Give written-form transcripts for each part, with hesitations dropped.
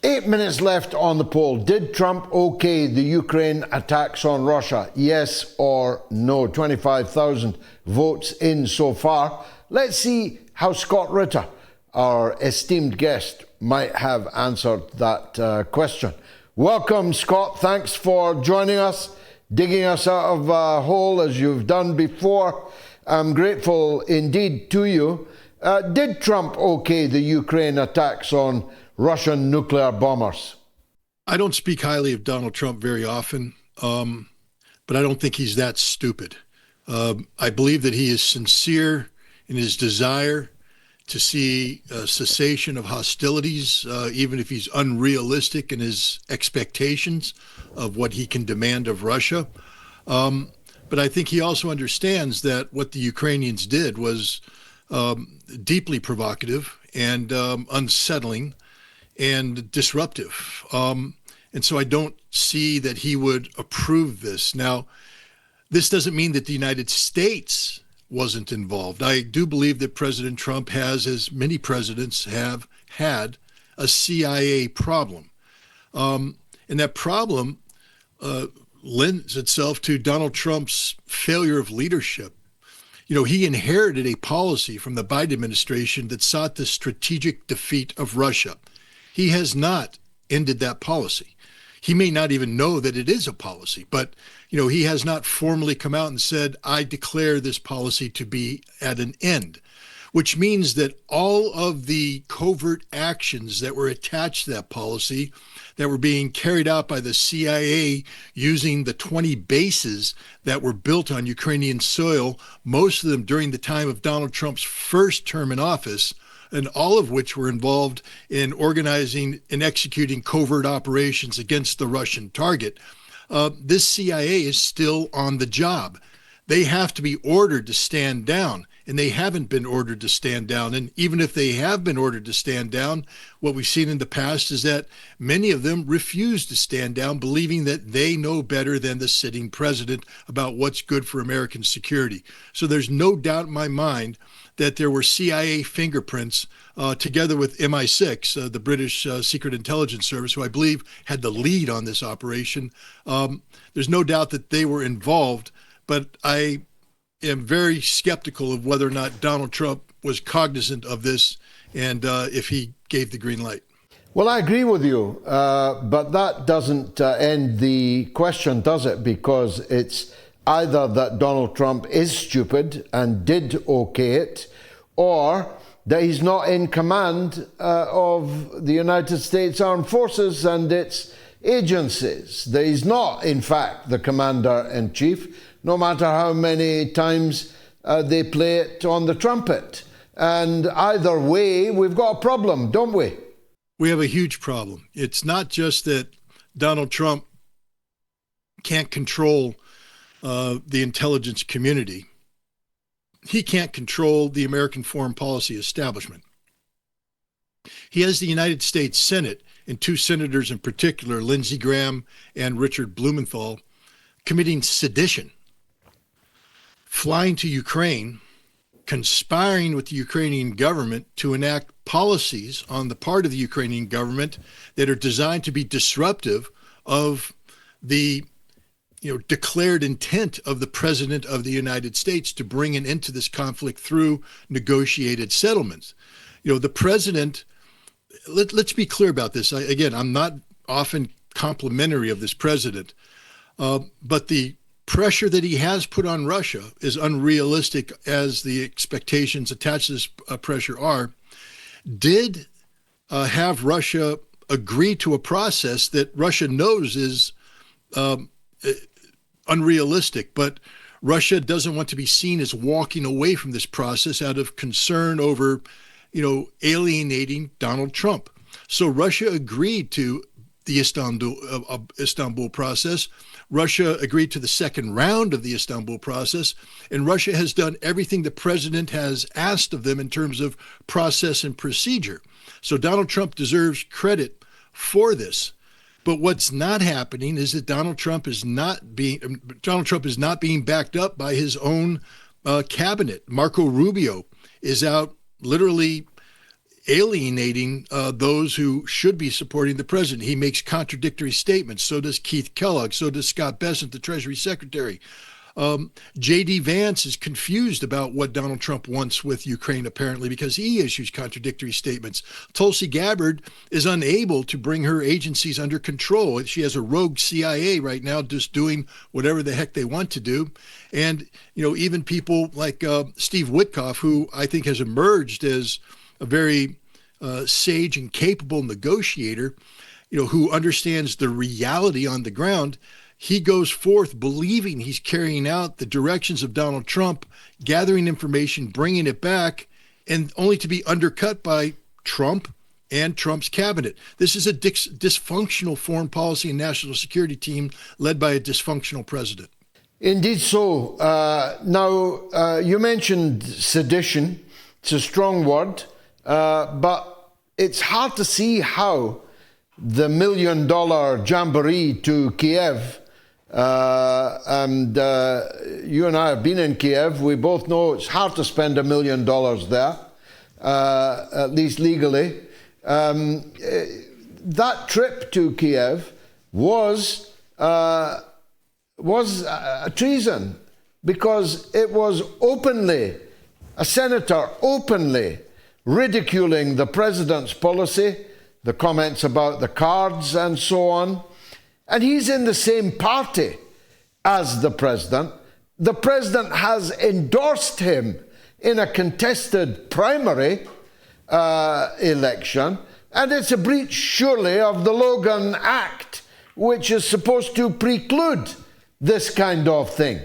8 minutes left on the poll. Did Trump okay the Ukraine attacks on Russia? Yes or no? 25,000 votes in so far. Let's see how Scott Ritter, our esteemed guest, might have answered that question. Welcome, Scott. Thanks for joining us, digging us out of a hole as you've done before. I'm grateful indeed to you. Did Trump okay the Ukraine attacks on Russian nuclear bombers? I don't speak highly of Donald Trump very often, but I don't think he's that stupid. I believe that he is sincere in his desire to see a cessation of hostilities, even if he's unrealistic in his expectations of what he can demand of Russia. But I think he also understands that what the Ukrainians did was deeply provocative and unsettling and disruptive. And so I don't see that he would approve this. Now, this doesn't mean that the United States wasn't involved. I do believe that President Trump has, as many presidents have had, a CIA problem. And that problem lends itself to Donald Trump's failure of leadership. You know, he inherited a policy from the Biden administration that sought the strategic defeat of Russia. He has not ended that policy. He may not even know that it is a policy, but, you know, he has not formally come out and said, I declare this policy to be at an end, which means that all of the covert actions that were attached to that policy that were being carried out by the CIA using the 20 bases that were built on Ukrainian soil, most of them during the time of Donald Trump's first term in office, and all of which were involved in organizing and executing covert operations against the Russian target. This CIA is still on the job. They have to be ordered to stand down, and they haven't been ordered to stand down. And even if they have been ordered to stand down, what we've seen in the past is that many of them refuse to stand down, believing that they know better than the sitting president about what's good for American security. So there's no doubt in my mind that there were CIA fingerprints together with MI6, the British Secret Intelligence Service, who I believe had the lead on this operation. There's no doubt that they were involved, but I am very skeptical of whether or not Donald Trump was cognizant of this and if he gave the green light. Well, I agree with you, but that doesn't end the question, does it? Because it's either that Donald Trump is stupid and did okay it, or that he's not in command of the United States Armed Forces and its agencies, that he's not, in fact, the commander-in-chief, no matter how many times they play it on the trumpet. And either way, we've got a problem, don't we? We have a huge problem. It's not just that Donald Trump can't control the intelligence community. He can't control the American foreign policy establishment. He has the United States Senate, and two senators in particular, Lindsey Graham and Richard Blumenthal, committing sedition, flying to Ukraine, conspiring with the Ukrainian government to enact policies on the part of the Ukrainian government that are designed to be disruptive of the declared intent of the President of the United States to bring an end to this conflict through negotiated settlements. The President, let's be clear about this. Again, I'm not often complimentary of this President, but the pressure that he has put on Russia is unrealistic as the expectations attached to this pressure are. Did have Russia agree to a process that Russia knows is unrealistic, but Russia doesn't want to be seen as walking away from this process out of concern over, alienating Donald Trump. So Russia agreed to the Istanbul process. Russia agreed to the second round of the Istanbul process, and Russia has done everything the president has asked of them in terms of process and procedure. So Donald Trump deserves credit for this. But what's not happening is that Donald Trump is not being backed up by his own cabinet. Marco Rubio is out literally alienating those who should be supporting the president. He makes contradictory statements. So does Keith Kellogg. So does Scott Bessent, the Treasury Secretary. J.D. Vance is confused about what Donald Trump wants with Ukraine, apparently, because he issues contradictory statements. Tulsi Gabbard is unable to bring her agencies under control. She has a rogue CIA right now just doing whatever the heck they want to do. And, even people like Steve Witkoff, who I think has emerged as a very sage and capable negotiator, who understands the reality on the ground. He goes forth believing he's carrying out the directions of Donald Trump, gathering information, bringing it back, and only to be undercut by Trump and Trump's cabinet. This is a dysfunctional foreign policy and national security team led by a dysfunctional president. Indeed so. Now, you mentioned sedition. It's a strong word, but it's hard to see how the $1 million jamboree to Kiev, and you and I have been in Kiev. We both know it's hard to spend $1 million there, at least legally. That trip to Kiev was a treason, because it was openly, a senator openly ridiculing the president's policy, the comments about the cards and so on. And he's in the same party as the president. The president has endorsed him in a contested primary election, and it's a breach, surely, of the Logan Act, which is supposed to preclude this kind of thing.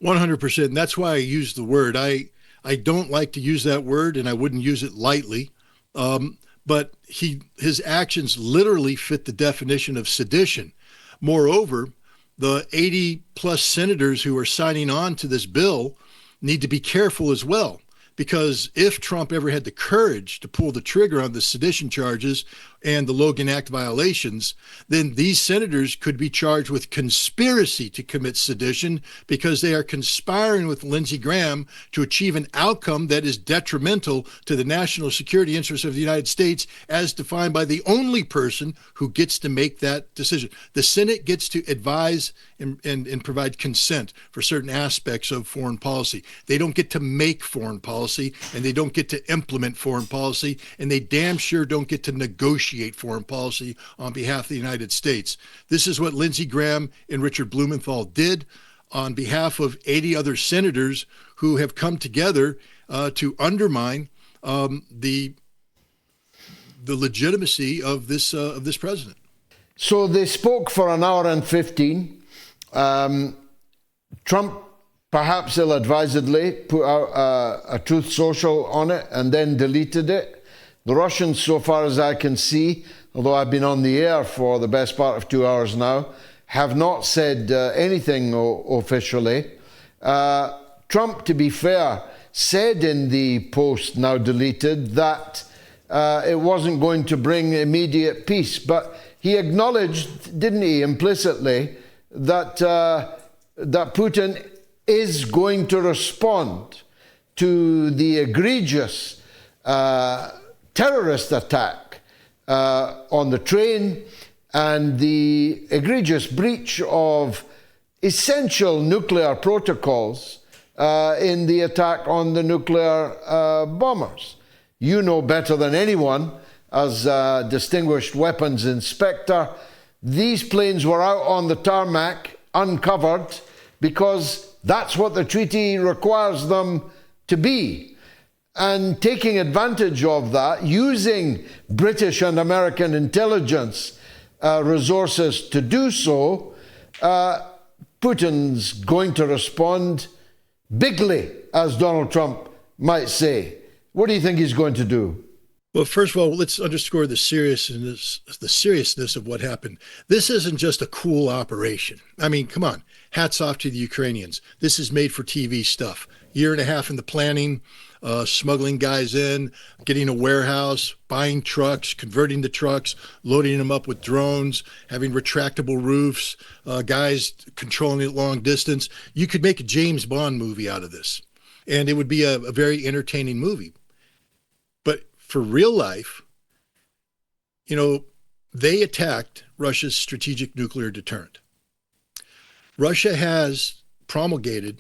100%. And that's why I use the word. I don't like to use that word, and I wouldn't use it lightly. But his actions literally fit the definition of sedition. Moreover, the 80 plus senators who are signing on to this bill need to be careful as well, because if Trump ever had the courage to pull the trigger on the sedition charges and the Logan Act violations, then these senators could be charged with conspiracy to commit sedition, because they are conspiring with Lindsey Graham to achieve an outcome that is detrimental to the national security interests of the United States, as defined by the only person who gets to make that decision. The Senate gets to advise and provide consent for certain aspects of foreign policy. They don't get to make foreign policy, and they don't get to implement foreign policy, and they damn sure don't get to negotiate foreign policy on behalf of the United States. This is what Lindsey Graham and Richard Blumenthal did on behalf of 80 other senators who have come together to undermine the legitimacy of this president. So they spoke for an hour and 15. Trump, perhaps ill-advisedly, put out a Truth Social on it and then deleted it. The Russians, so far as I can see, although I've been on the air for the best part of 2 hours now, have not said anything officially. Trump, to be fair, said in the post now deleted that it wasn't going to bring immediate peace, but he acknowledged, didn't he, implicitly, that Putin is going to respond to the egregious terrorist attack on the train and the egregious breach of essential nuclear protocols in the attack on the nuclear bombers. You know better than anyone, as a distinguished weapons inspector, these planes were out on the tarmac uncovered because that's what the treaty requires them to be. And taking advantage of that, using British and American intelligence resources to do so, Putin's going to respond bigly, as Donald Trump might say. What do you think he's going to do? Well, first of all, let's underscore the seriousness of what happened. This isn't just a cool operation. I mean, come on, hats off to the Ukrainians. This is made for TV stuff. Year and a half in the planning, smuggling guys in, getting a warehouse, buying trucks, converting the trucks, loading them up with drones, having retractable roofs, guys controlling it long distance. You could make a James Bond movie out of this, and it would be a very entertaining movie. But for real life, they attacked Russia's strategic nuclear deterrent. Russia has promulgated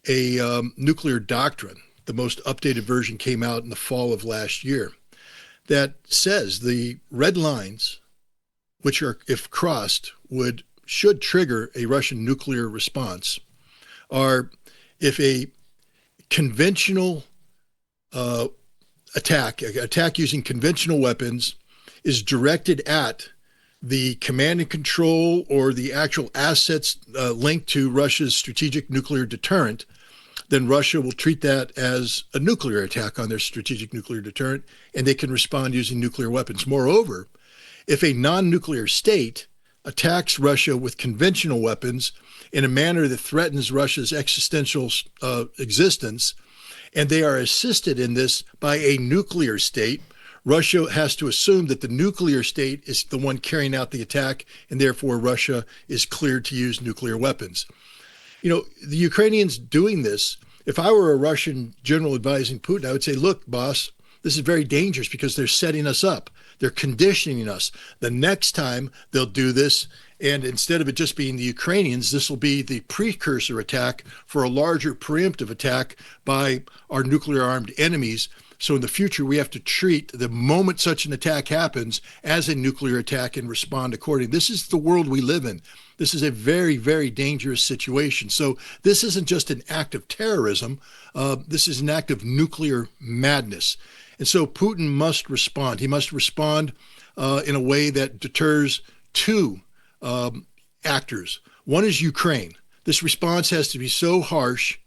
a nuclear doctrine. The most updated version came out in the fall of last year that says the red lines, which are, if crossed, should trigger a Russian nuclear response, are if a conventional attack using conventional weapons is directed at the command and control or the actual assets linked to Russia's strategic nuclear deterrent, then Russia will treat that as a nuclear attack on their strategic nuclear deterrent, and they can respond using nuclear weapons. Moreover, if a non-nuclear state attacks Russia with conventional weapons in a manner that threatens Russia's existential existence, and they are assisted in this by a nuclear state, Russia has to assume that the nuclear state is the one carrying out the attack, and therefore Russia is cleared to use nuclear weapons. The Ukrainians doing this, if I were a Russian general advising Putin, I would say, look, boss, this is very dangerous because they're setting us up. They're conditioning us. The next time they'll do this, and instead of it just being the Ukrainians, this will be the precursor attack for a larger preemptive attack by our nuclear-armed enemies. So in the future, we have to treat the moment such an attack happens as a nuclear attack and respond accordingly. This is the world we live in. This is a very, very dangerous situation. So this isn't just an act of terrorism. This is an act of nuclear madness. And so Putin must respond. He must respond in a way that deters two actors. One is Ukraine. This response has to be so harsh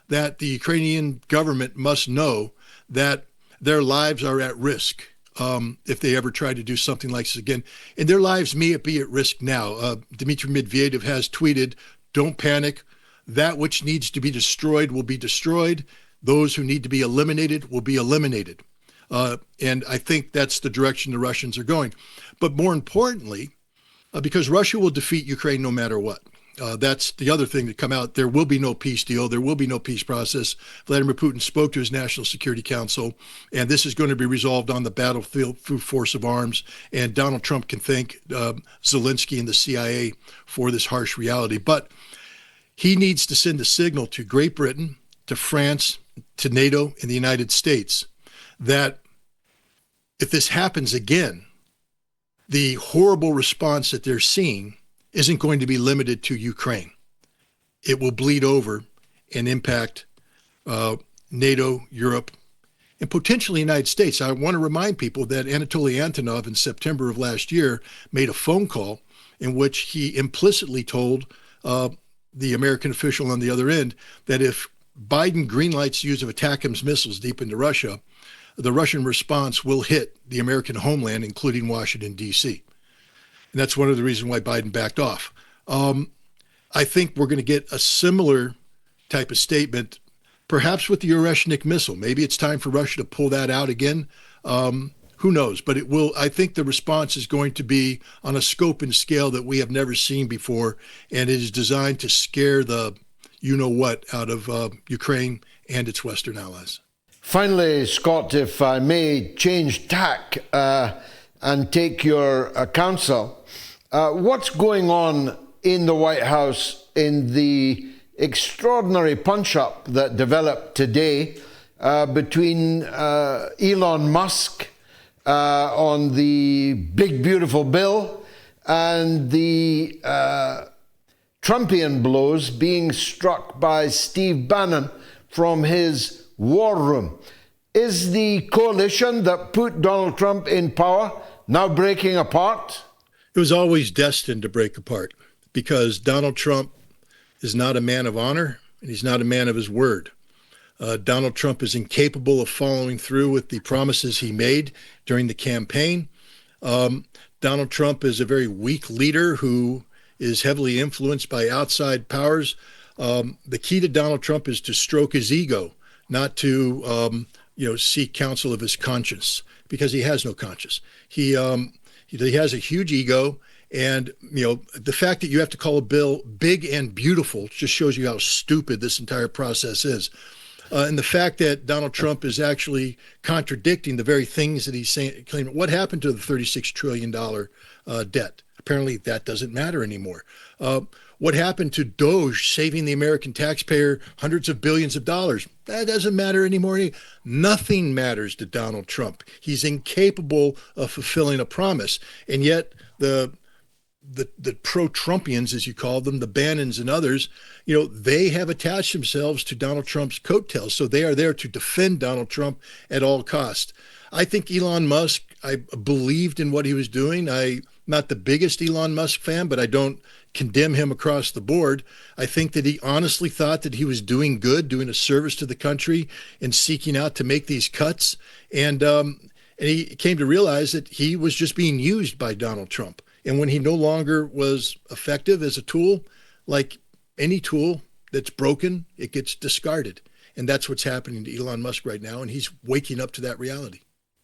that the Ukrainian government must know that their lives are at risk if they ever try to do something like this again. And their lives may be at risk now. Dmitry Medvedev has tweeted, "Don't panic. That which needs to be destroyed will be destroyed. Those who need to be eliminated will be eliminated." And I think that's the direction the Russians are going. But more importantly, because Russia will defeat Ukraine no matter what. That's the other thing that come out. There will be no peace deal. There will be no peace process. Vladimir Putin spoke to his National Security Council, and this is going to be resolved on the battlefield through force of arms. And Donald Trump can thank Zelensky and the CIA for this harsh reality. But he needs to send a signal to Great Britain, to France, to NATO, and the United States that if this happens again, the horrible response that they're seeing isn't going to be limited to Ukraine. It will bleed over and impact NATO, Europe, and potentially the United States. I want to remind people that Anatoly Antonov in September of last year made a phone call in which he implicitly told the American official on the other end that if Biden greenlights the use of ATACMS missiles deep into Russia, the Russian response will hit the American homeland, including Washington, D.C. And that's one of the reasons why Biden backed off. I think we're going to get a similar type of statement, perhaps with the Oreshnik missile. Maybe it's time for Russia to pull that out again. Who knows? But it will. I think the response is going to be on a scope and scale that we have never seen before, and it is designed to scare the you-know-what out of Ukraine and its Western allies. Finally, Scott, if I may change tack and take your counsel, what's going on in the White House in the extraordinary punch-up that developed today between Elon Musk on the big, beautiful bill and the Trumpian blows being struck by Steve Bannon from his war room? Is the coalition that put Donald Trump in power now breaking apart? It was always destined to break apart because Donald Trump is not a man of honor and he's not a man of his word. Donald Trump is incapable of following through with the promises he made during the campaign. Donald Trump is a very weak leader who is heavily influenced by outside powers. The key to Donald Trump is to stroke his ego, not to seek counsel of his conscience, because he has no conscience. He has a huge ego, and the fact that you have to call a bill big and beautiful just shows you how stupid this entire process is. And the fact that Donald Trump is actually contradicting the very things that he's saying, claiming. What happened to the $36 trillion debt? Apparently that doesn't matter anymore. What happened to Doge saving the American taxpayer hundreds of billions of dollars? That doesn't matter anymore. Nothing matters to Donald Trump. He's incapable of fulfilling a promise. And yet the pro-Trumpians, as you call them, the Bannons and others, they have attached themselves to Donald Trump's coattails. So they are there to defend Donald Trump at all costs. I think Elon Musk, I believed in what he was doing. I'm not the biggest Elon Musk fan, but I don't condemn him across the board. I think that he honestly thought that he was doing good, doing a service to the country and seeking out to make these cuts. And he came to realize that he was just being used by Donald Trump. And when he no longer was effective as a tool, like any tool that's broken, it gets discarded. And that's what's happening to Elon Musk right now. And he's waking up to that reality.